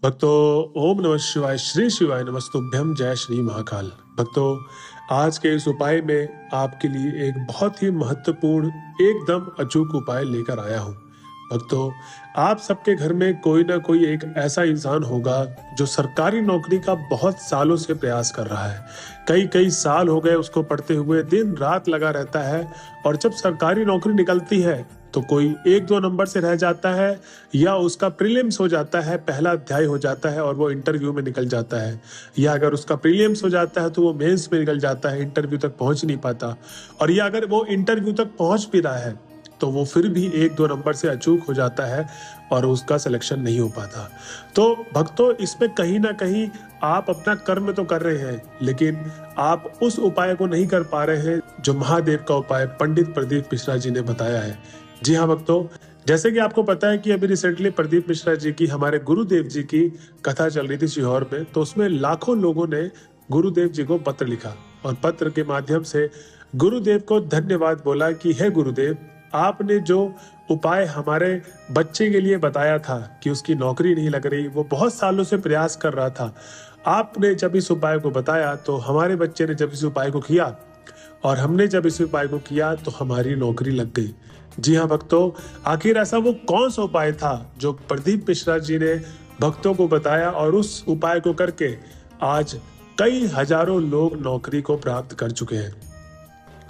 भक्तों, ओम नमः शिवाय, श्री शिवाय नमस्तुभ्यम, जय श्री महाकाल। भक्तों, आज के इस उपाय में आपके लिए एक बहुत ही महत्वपूर्ण, एकदम अचूक उपाय लेकर आया हूँ। भक्तों, आप सबके घर में कोई ना कोई एक ऐसा इंसान होगा जो सरकारी नौकरी का बहुत सालों से प्रयास कर रहा है। कई कई साल हो गए उसको पढ़ते हुए, दिन रात लगा रहता है, और जब सरकारी नौकरी निकलती है तो कोई एक दो नंबर से रह जाता है या उसका प्रीलिम्स हो जाता है, पहला अध्याय हो जाता है और वो इंटरव्यू में निकल जाता है, या अगर उसका प्रीलिम्स हो जाता है तो वो मेंस में निकल जाता है, इंटरव्यू तक पहुंच नहीं पाता, और या अगर वो इंटरव्यू तक पहुंच भी रहा है तो वो फिर भी एक दो नंबर से अचूक हो जाता है और उसका सिलेक्शन नहीं हो पाता। तो भक्तों, इसमें कहीं ना कहीं आप अपना कर्म तो कर रहे हैं, लेकिन आप उस उपाय को नहीं कर पा रहे हैं जो महादेव का उपाय पंडित प्रदीप मिश्रा जी ने बताया है। जी हाँ भक्तों, जैसे कि आपको पता है कि अभी रिसेंटली प्रदीप मिश्रा जी की, हमारे गुरुदेव जी की कथा चल रही थी सीहोर में, तो उसमें लाखों लोगों ने गुरुदेव जी को पत्र लिखा और पत्र के माध्यम से गुरुदेव को धन्यवाद बोला कि हे गुरुदेव, आपने जो उपाय हमारे बच्चे के लिए बताया था कि उसकी नौकरी नहीं लग रही, वो बहुत सालों से प्रयास कर रहा था, आपने जब इस उपाय को बताया तो हमारे बच्चे ने जब इस उपाय को किया और हमने जब इस उपाय को किया तो हमारी नौकरी लग गई। जी हाँ भक्तों, आखिर ऐसा वो कौन सा उपाय था जो प्रदीप मिश्रा जी ने भक्तों को बताया, और उस उपाय को करके आज कई हजारों लोग नौकरी को प्राप्त कर चुके हैं।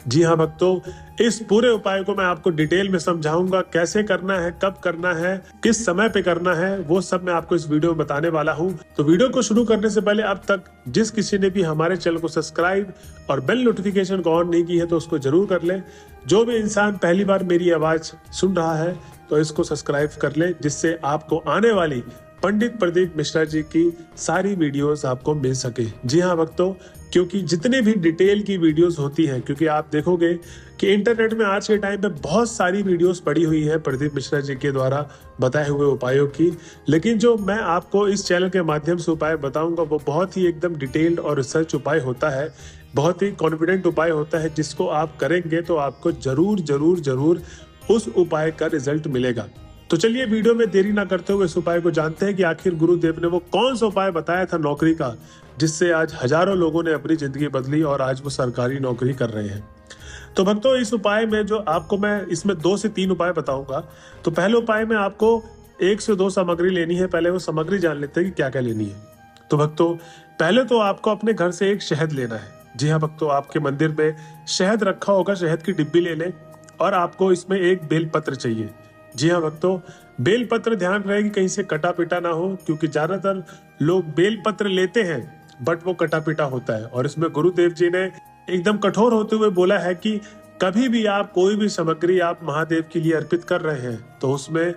जी हाँ भक्तों, इस पूरे उपाय को मैं आपको डिटेल में समझाऊंगा, कैसे करना है, कब करना है, किस समय पे करना है, वो सब मैं आपको इस वीडियो में बताने वाला हूँ। तो वीडियो को शुरू करने से पहले अब तक जिस किसी ने भी हमारे चैनल को सब्सक्राइब और बेल नोटिफिकेशन को ऑन नहीं की है तो उसको जरूर कर ले। जो भी इंसान पहली बार मेरी आवाज सुन रहा है तो इसको सब्सक्राइब कर ले, जिससे आपको आने वाली पंडित प्रदीप मिश्रा जी की सारी वीडियोस आपको मिल सके। जी हाँ भक्तों, क्योंकि जितने भी डिटेल की वीडियोस होती हैं, क्योंकि आप देखोगे कि इंटरनेट में आज के टाइम पे बहुत सारी वीडियोस पड़ी हुई हैं प्रदीप मिश्रा जी के द्वारा बताए हुए उपायों की, लेकिन जो मैं आपको इस चैनल के माध्यम से उपाय बताऊंगा वो बहुत ही एकदम डिटेल्ड और रिसर्च उपाय होता है, बहुत ही कॉन्फिडेंट उपाय होता है, जिसको आप करेंगे तो आपको जरूर जरूर जरूर उस उपाय का रिजल्ट मिलेगा। तो चलिए वीडियो में देरी ना करते हुए इस उपाय को जानते हैं कि आखिर गुरुदेव ने वो कौन सा उपाय बताया था नौकरी का, जिससे आज हजारों लोगों ने अपनी जिंदगी बदली और आज वो सरकारी नौकरी कर रहे हैं। तो भक्तों, इस उपाय में जो आपको मैं इसमें 2 से 3 उपाय बताऊंगा। तो पहले उपाय में आपको 1 से 2 सामग्री लेनी है। पहले वो सामग्री जान लेते हैं कि क्या क्या लेनी है। तो भक्तों, पहले तो आपको अपने घर से एक शहद लेना है। जी हाँ भक्तों, आपके मंदिर में शहद रखा होगा, शहद की डिब्बी ले लें, और आपको इसमें एक बेलपत्र चाहिए। जी हाँ भक्तों, बेलपत्र ध्यान रहे कि कहीं से कटा पिटा ना हो, क्योंकि ज्यादातर लोग बेलपत्र लेते हैं बट वो कटा पिटा होता है। और इसमें गुरुदेव जी ने एकदम कठोर होते हुए बोला है कि कभी भी आप कोई भी सामग्री आप महादेव के लिए अर्पित कर रहे हैं तो उसमें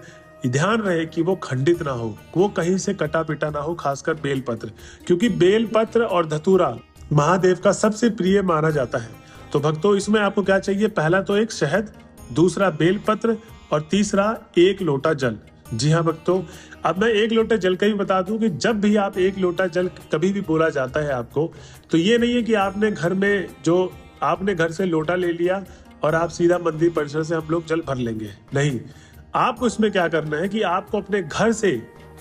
ध्यान रहे कि वो खंडित ना हो, वो कहीं से कटा पिटा ना हो, खासकर बेलपत्र, क्योंकि बेलपत्र और धतूरा महादेव का सबसे प्रिय माना जाता है। तो भक्तों, इसमें आपको क्या चाहिए? पहला तो एक शहद, दूसरा बेलपत्र, और तीसरा 1 लोटा जल। जी हाँ भक्तों, अब मैं 1 लोटा जल का भी बता दूं कि जब भी आप 1 लोटा जल कभी भी बोला जाता है आपको, तो ये नहीं है कि आपने घर से लोटा ले लिया और आप सीधा मंदिर परिसर से हम लोग जल भर लेंगे। नहीं, आपको इसमें क्या करना है कि आपको अपने घर से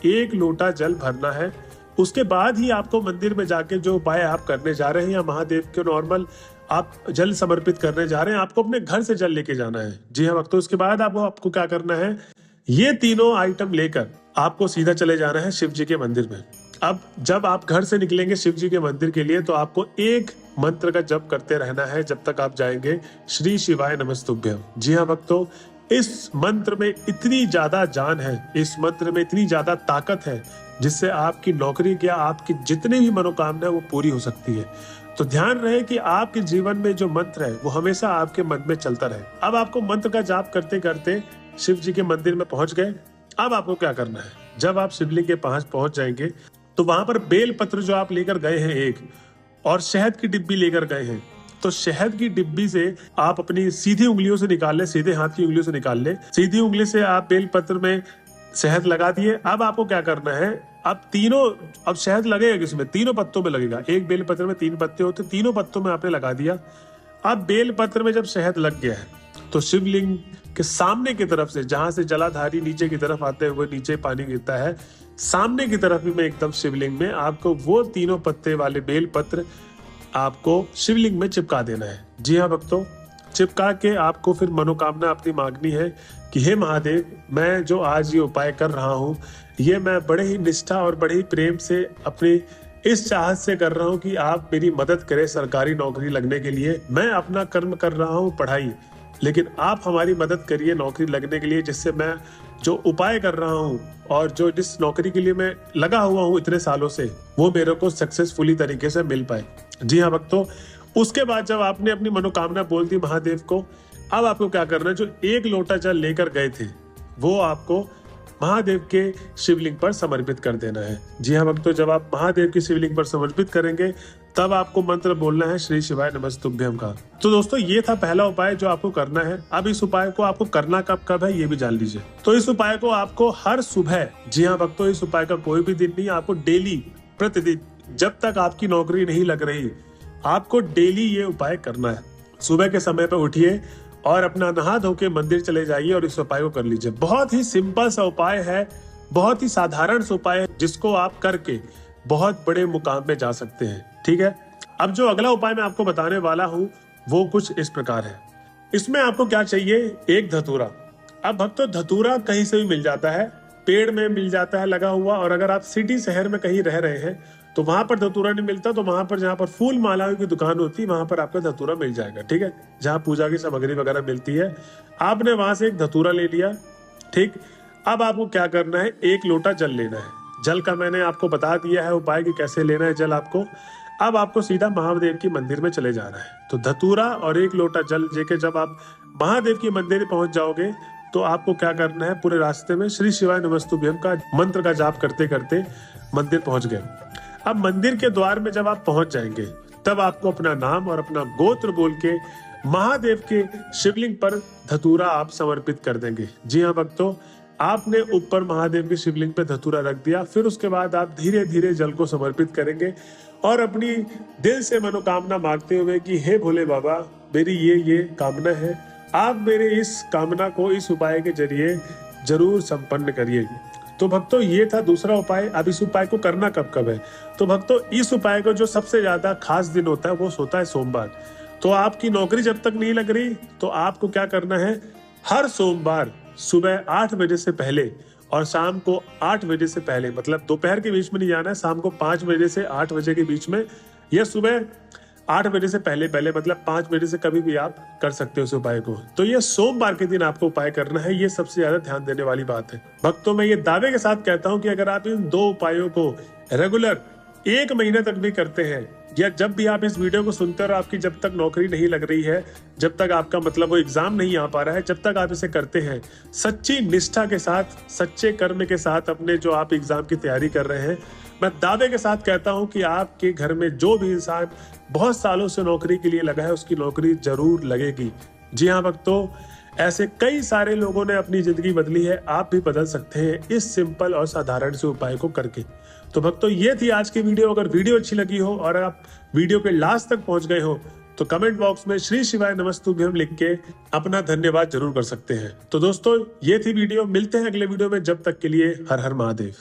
1 लोटा जल भरना है। उसके बाद ही आपको मंदिर में जाके जो उपाय आप करने जा रहे हैं या महादेव के नॉर्मल आप जल समर्पित करने जा रहे हैं, आपको अपने घर से जल लेके जाना है। जी हाँ भक्तों, उसके बाद आपको क्या करना है, ये तीनों आइटम लेकर आपको सीधा चले जाना है शिव जी के मंदिर में। अब जब आप घर से निकलेंगे शिव जी के मंदिर के लिए, तो आपको एक मंत्र का जप करते रहना है जब तक आप जाएंगे, श्री शिवाय नमस्तुभ्यम। जी हाँ भक्तों, इस मंत्र में इतनी ज्यादा जान है, इस मंत्र में इतनी ज्यादा ताकत है, जिससे आपकी नौकरी या आपकी जितनी भी मनोकामना है वो पूरी हो सकती है। तो ध्यान रहे कि आपके जीवन में जो मंत्र है वो हमेशा आपके मन में चलता रहे। अब आपको मंत्र का जाप करते करते शिव जी के मंदिर में पहुंच गए। अब आपको क्या करना है, जब आप शिवलिंग के पास पहुंच जाएंगे तो वहां पर बेल पत्र जो आप लेकर गए हैं एक, और शहद की डिब्बी लेकर गए हैं, तो शहद की डिब्बी से आप अपनी सीधी उंगलियों से निकाल ले, सीधे हाथ की उंगलियों से निकाल ले, सीधी उंगली से आप बेल पत्र में शहद लगा दिए। अब आपको क्या करना है, अब शहद लगेगा किसमें? तीनों पत्तों में लगेगा। एक बेल पत्र में 3 पत्ते होते, तीनों पत्तों में आपने लगा दिया। अब बेल पत्र में जब शहद लग गया है तो शिवलिंग के सामने की तरफ से, जहां से जलाधारी नीचे की तरफ आते हुए नीचे पानी गिरता है, सामने की तरफ में एकदम शिवलिंग में आपको वो तीनों पत्ते वाले बेल पत्र आपको शिवलिंग में चिपका देना है। जी हाँ भक्तों, चिपका के आपको फिर मनोकामना अपनी मांगनी है कि हे महादेव, मैं जो आज ये उपाय कर रहा हूँ ये मैं बड़े ही निष्ठा और बड़े ही प्रेम से अपनी इस चाहत से कर रहा हूँ कि आप मेरी मदद करें सरकारी नौकरी लगने के लिए। मैं अपना कर्म कर रहा हूँ पढ़ाई, लेकिन आप हमारी मदद करिए नौकरी लगने के लिए, जिससे मैं जो उपाय कर रहा हूँ और जो जिस नौकरी के लिए मैं लगा हुआ हूँ इतने सालों से वो मेरे को सक्सेसफुली तरीके से मिल पाए। जी हाँ भक्तों, उसके बाद जब आपने अपनी मनोकामना बोल दी महादेव को, अब आपको क्या करना है, जो 1 लोटा जल लेकर गए थे वो आपको महादेव के शिवलिंग पर समर्पित कर देना है। जी हाँ भक्तों, जब आप महादेव की शिवलिंग पर समर्पित करेंगे तब आपको मंत्र बोलना है श्री शिवाय नमस्तुभ्यम का। तो दोस्तों ये था पहला उपाय जो आपको करना है। अब इस उपाय को आपको करना कब है ये भी जान लीजिए। तो इस उपाय को आपको हर सुबह, जी हाँ भक्तों, इस उपाय का कोई भी दिन नहीं, आपको डेली, प्रतिदिन, जब तक आपकी नौकरी नहीं लग रही, आपको डेली ये उपाय करना है। सुबह के समय पर उठिए और अपना नहा धो के मंदिर चले जाइए और इस उपाय को कर लीजिए। बहुत ही सिंपल सा उपाय है, बहुत ही साधारण सा उपाय है, जिसको आप करके बहुत बड़े मुकाम में जा सकते हैं। ठीक है, अब जो अगला उपाय मैं आपको बताने वाला हूँ वो कुछ इस प्रकार है। इसमें आपको क्या चाहिए, एक धतूरा। अब भक्तों धतूरा कहीं से भी मिल जाता है, पेड़ में मिल जाता है लगा हुआ, और अगर आप सिटी शहर में कहीं रह रहे हैं तो वहां पर धतूरा नहीं मिलता, तो वहां पर जहां पर फूल मालाओं की दुकान होती है वहां पर आपका धतूरा मिल जाएगा। ठीक है, जहां पूजा की सामग्री वगैरह मिलती है, आपने वहां से एक धतूरा ले लिया। ठीक, अब आपको क्या करना है, 1 लोटा जल लेना है। जल का मैंने आपको बता दिया है उपाय कि कैसे लेना है जल आपको। अब आपको सीधा महादेव की मंदिर में चले जाना है। तो धतूरा और 1 लोटा जल लेके जब आप महादेव की मंदिर पहुंच जाओगे तो आपको क्या करना है, पूरे रास्ते में श्री शिवाय नमस्तुभ्यम का मंत्र का जाप करते करते मंदिर पहुंच गए। अब मंदिर के द्वार में जब आप पहुंच जाएंगे तब आपको अपना नाम और अपना गोत्र बोल के महादेव के शिवलिंग पर धतूरा आप समर्पित कर देंगे। जी हाँ भक्तों, आपने ऊपर महादेव के शिवलिंग पे धतूरा रख दिया, फिर उसके बाद आप धीरे धीरे जल को समर्पित करेंगे और अपनी दिल से मनोकामना मांगते हुए कि हे भोले बाबा, मेरी ये कामना है, आप मेरे इस कामना को इस उपाय के जरिए जरूर संपन्न करिए। तो भक्तों ये था दूसरा उपाय। अब इस उपाय को करना कब है, तो भक्तों इस उपाय को जो सबसे ज्यादा खास दिन होता है वो होता है सोमवार। तो आपकी नौकरी जब तक नहीं लग रही तो आपको क्या करना है, हर सोमवार सुबह 8 बजे से पहले और शाम को 8 बजे से पहले, मतलब दोपहर के बीच में नहीं जाना है, शाम को 5 बजे से 8 बजे के बीच में, या सुबह 8 बजे से पहले मतलब 5 बजे से कभी भी आप कर सकते हो इस उपाय को। तो ये सोमवार के दिन आपको उपाय करना है, ये सबसे ज्यादा ध्यान देने वाली बात है। भक्तों मैं ये दावे के साथ कहता हूँ कि अगर आप इन 2 उपायों को रेगुलर 1 महीने तक भी करते हैं, या जब भी आप इस वीडियो को सुनते हो और आपकी जब तक नौकरी नहीं लग रही है, जब तक आपका मतलब वो एग्जाम नहीं आ पा रहा है, जब तक आप इसे करते हैं सच्ची निष्ठा के साथ, सच्चे कर्म के साथ, अपने जो आप एग्जाम की तैयारी कर रहे हैं, मैं दावे के साथ कहता हूं कि आपके घर में जो भी इंसान बहुत सालों से नौकरी के लिए लगा है उसकी नौकरी जरूर लगेगी। जी हाँ भक्तों, ऐसे कई सारे लोगों ने अपनी जिंदगी बदली है, आप भी बदल सकते हैं इस सिंपल और साधारण से उपाय को करके। तो भक्तों ये थी आज की वीडियो। अगर वीडियो अच्छी लगी हो और आप वीडियो के लास्ट तक पहुंच गए हो तो कमेंट बॉक्स में श्री शिवाय नमस्तुभ्यम लिख के अपना धन्यवाद जरूर कर सकते हैं। तो दोस्तों ये थी वीडियो, मिलते हैं अगले वीडियो में, जब तक के लिए हर हर महादेव।